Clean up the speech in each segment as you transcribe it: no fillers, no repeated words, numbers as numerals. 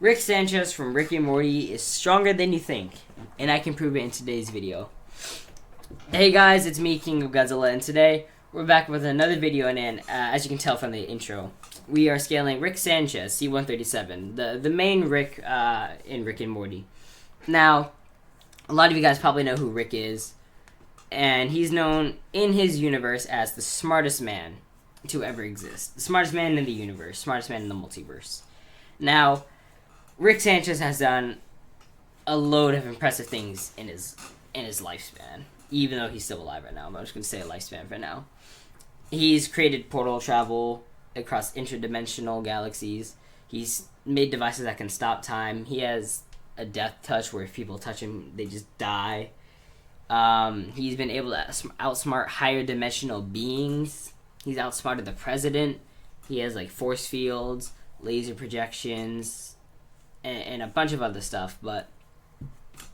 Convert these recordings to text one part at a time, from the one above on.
Rick Sanchez from Rick and Morty is stronger than you think, and I can prove it in today's video. Hey guys, it's me, King of Godzilla, and today we're back with another video, and as you can tell from the intro, we are scaling Rick Sanchez, C-137, the main Rick in Rick and Morty. Now, a lot of you guys probably know who Rick is, and he's known in his universe as the smartest man to ever exist. The smartest man in the universe, smartest man in the multiverse. Now, Rick Sanchez has done a load of impressive things in his lifespan, even though he's still alive right now. I'm just going to say lifespan for now. He's created portal travel across interdimensional galaxies. He's made devices that can stop time. He has a death touch where if people touch him, they just die. He's been able to outsmart higher dimensional beings. He's outsmarted the president. He has like force fields, laser projections, and a bunch of other stuff. But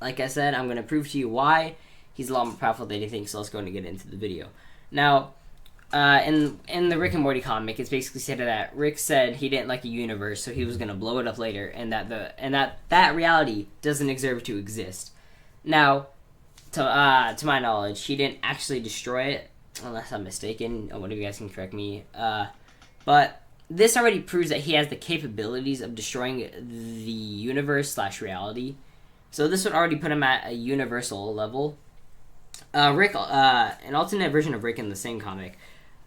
like I said, I'm going to prove to you why he's a lot more powerful than you think, so let's go and get into the video. Now, in the Rick and Morty comic, it's basically stated that Rick said he didn't like a universe, so he was going to blow it up later, and that reality doesn't deserve to exist. Now, to my knowledge, he didn't actually destroy it, unless I'm mistaken. One of you guys can correct me. But this already proves that he has the capabilities of destroying the universe/reality. So this would already put him at a universal level. Rick, an alternate version of Rick in the same comic,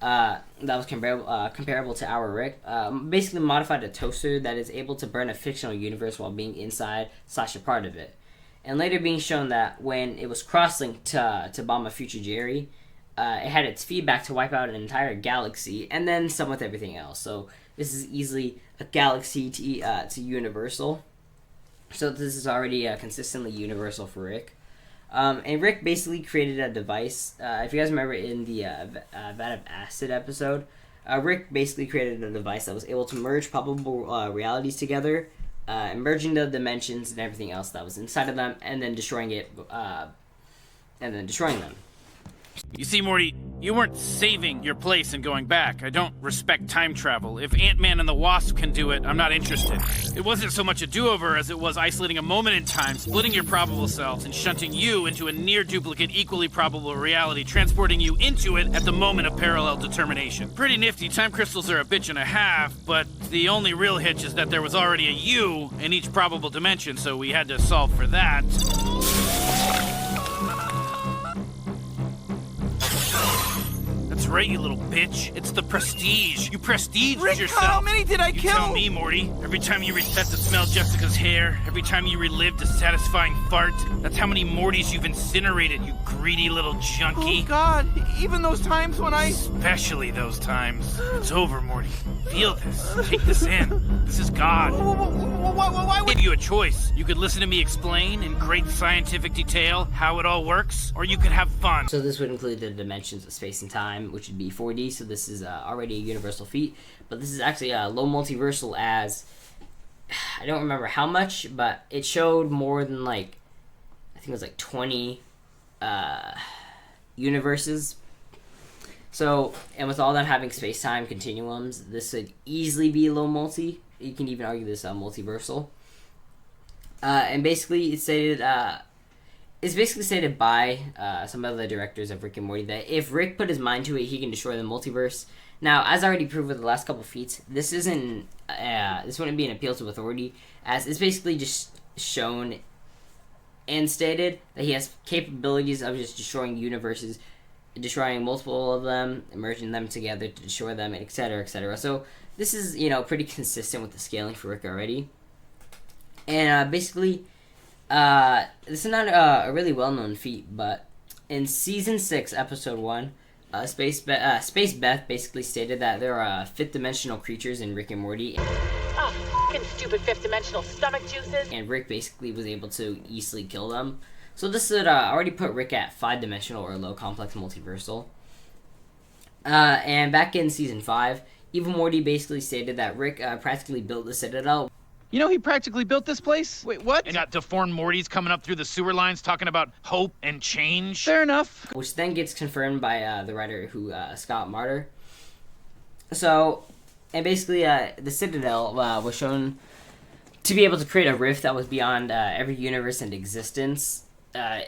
that was comparable to our Rick, basically modified a toaster that is able to burn a fictional universe while being inside/a part of it. And later being shown that when it was cross-linked to bomb a future Jerry, it had its feedback to wipe out an entire galaxy, and then some with everything else. So this is easily a galaxy to universal. So this is already consistently universal for Rick. And Rick basically created a device. If you guys remember in the Vat of Acid episode, Rick basically created a device that was able to merge probable realities together, merging the dimensions and everything else that was inside of them, and then destroying them. You see, Morty, you weren't saving your place and going back. I don't respect time travel. If Ant-Man and the Wasp can do it, I'm not interested. It wasn't so much a do-over as it was isolating a moment in time, splitting your probable selves, and shunting you into a near-duplicate, equally probable reality, transporting you into it at the moment of parallel determination. Pretty nifty. Time crystals are a bitch and a half, but the only real hitch is that there was already a you in each probable dimension, so we had to solve for that. That's right, you little bitch. It's the prestige. You prestige yourself. How many did I kill? Tell me, Morty. Every time you reset to smell Jessica's hair, every time you relive a satisfying fart, that's how many Mortys you've incinerated, you greedy little junkie. Oh, God. Even those times when I... Especially those times. It's over, Morty. Feel this. Take this in. This is God. Why I would... gave you a choice. You could listen to me explain in great scientific detail how it all works, or you could have fun. So this would include the dimensions of space and time, which would be 4D, so this is already a universal feat, but this is actually low multiversal as, I don't remember how much, but it showed more than like, I think it was like 20 universes. So, and with all them having space-time continuums, this would easily be low multi. You can even argue this multiversal. And basically it's stated, it's basically stated by some of the directors of Rick and Morty that if Rick put his mind to it, he can destroy the multiverse. Now, as I already proved with the last couple feats, this wouldn't be an appeal to authority, as it's basically just shown and stated that he has capabilities of just destroying universes, destroying multiple of them, merging them together to destroy them, etc., etc. So this is, pretty consistent with the scaling for Rick already. And basically, this is not a really well-known feat, but in Season 6, Episode 1, Space Beth basically stated that there are fifth-dimensional creatures in Rick and Morty. Fucking stupid fifth-dimensional stomach juices. And Rick basically was able to easily kill them. So this would already put Rick at five-dimensional or low-complex multiversal. And back in Season 5, Evil Morty basically stated that Rick practically built the Citadel. You know he practically built this place? Wait, what? And got deformed Mortys coming up through the sewer lines talking about hope and change. Fair enough. Which then gets confirmed by the writer Scott Martyr. So, and basically the Citadel was shown to be able to create a rift that was beyond every universe in existence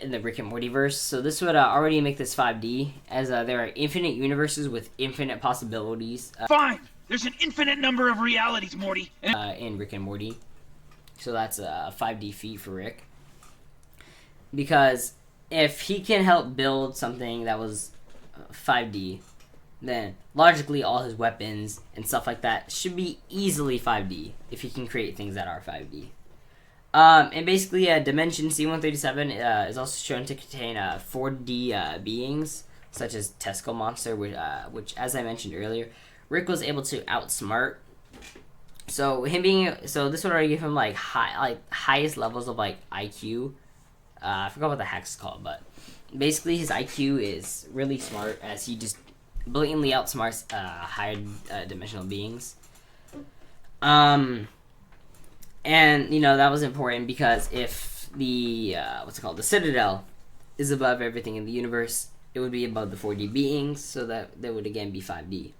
in the Rick and Morty verse. So this would already make this 5D, as there are infinite universes with infinite possibilities. Fine! There's an infinite number of realities, Morty. In Rick and Morty. So that's a 5D feat for Rick. Because if he can help build something that was 5D, then logically all his weapons and stuff like that should be easily 5D if he can create things that are 5D. And basically, Dimension C-137 is also shown to contain 4D beings, such as Tesco Monster, which, as I mentioned earlier, Rick was able to outsmart. So this would already give him highest levels of IQ. I forgot what the hack's called, but basically his IQ is really smart, as he just blatantly outsmarts higher dimensional beings. And that was important because if the the Citadel is above everything in the universe, it would be above the 4D beings, so that they would again be 5D.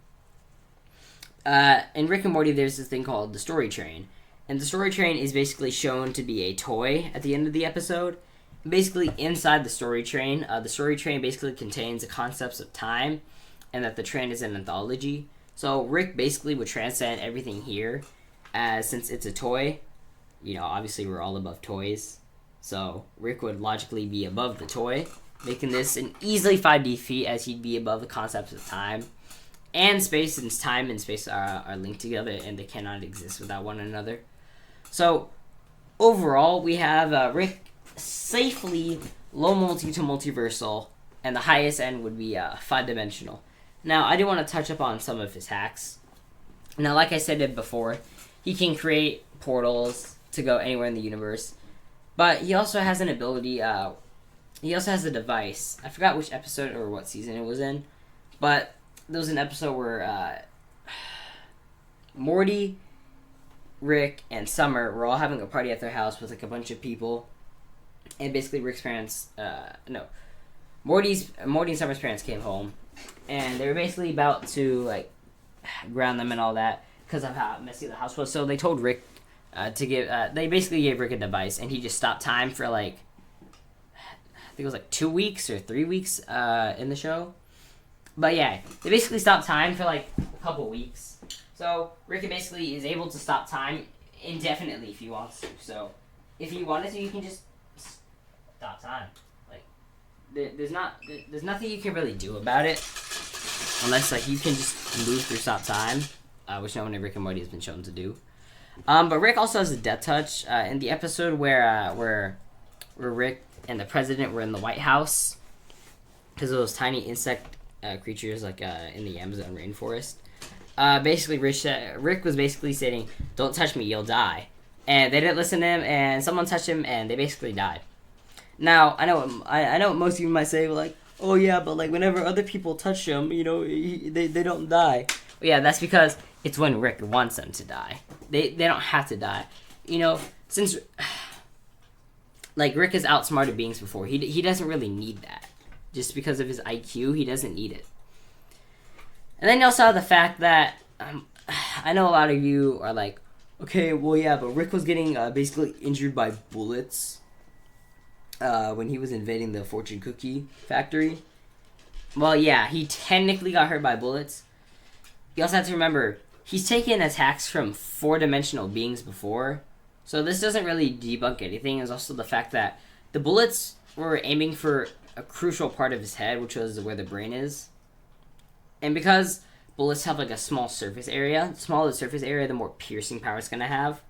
In Rick and Morty, there's this thing called the Story Train, and the Story Train is basically shown to be a toy at the end of the episode. Basically, inside the Story Train basically contains the concepts of time, and that the train is an anthology. So Rick basically would transcend everything here, since it's a toy. Obviously we're all above toys, so Rick would logically be above the toy, making this an easily 5D feat, as he'd be above the concepts of time and space, since time and space are linked together and they cannot exist without one another. So overall, we have Rick safely low multi to multiversal, and the highest end would be 5-dimensional. Now, I do want to touch upon some of his hacks. Now, like I said before, he can create portals to go anywhere in the universe, but he also has an ability, he also has a device. I forgot which episode or what season it was in, but there was an episode where Morty, Rick, and Summer were all having a party at their house with a bunch of people, and basically Rick's parents, Morty and Summer's parents came home, and they were basically about to ground them and all that because of how messy the house was. So they told Rick they basically gave Rick a device, and he just stopped time for I think it was 2 weeks or 3 weeks in the show. But yeah, they basically stopped time for a couple weeks. So Rick basically is able to stop time indefinitely if he wants to. So if he wanted to, you can just stop time. There's nothing you can really do about it, unless you can just move through stop time, which no one in Rick and Morty has been shown to do. But Rick also has a death touch in the episode where Rick and the president were in the White House, because of those tiny insect creatures in the Amazon rainforest. Basically, Rick was basically saying, "Don't touch me, you'll die," and they didn't listen to him, and someone touched him, and they basically died. Now, I know what most of you might say, oh yeah, but whenever other people touch him, they don't die. Well, yeah, that's because it's when Rick wants them to die. They don't have to die. Since Rick has outsmarted beings before, he doesn't really need that. Just because of his IQ, he doesn't need it. And then you also have the fact that I know a lot of you are okay, well yeah, but Rick was getting basically injured by bullets when he was invading the fortune cookie factory. Well, yeah, he technically got hurt by bullets. You also have to remember, he's taken attacks from 4-dimensional beings before, so this doesn't really debunk anything. There's also the fact that the bullets were aiming for a crucial part of his head, which was where the brain is. And because bullets have a small surface area, the smaller the surface area, the more piercing power it's going to have.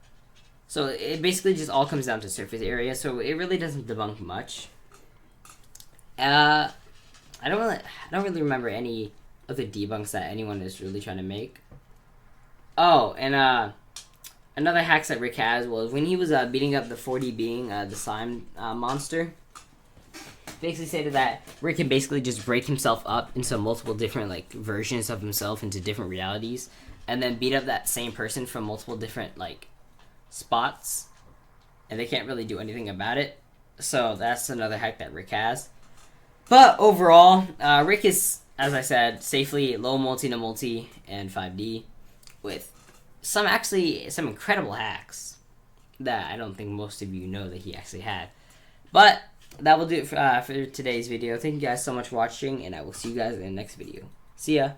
So it basically just all comes down to surface area, so it really doesn't debunk much. I don't really remember any of the debunks that anyone is really trying to make. Oh, and another hacks that Rick has was when he was beating up the 4D being, the slime monster. Basically stated that Rick can basically just break himself up into multiple different versions of himself into different realities, and then beat up that same person from multiple different spots, and they can't really do anything about it. So that's another hack that Rick has. But overall, Rick is, as I said, safely low multi to multi and 5D with some incredible hacks. that I don't think most of you know that he actually had. But that will do it for today's video. Thank you guys so much for watching, and I will see you guys in the next video. See ya.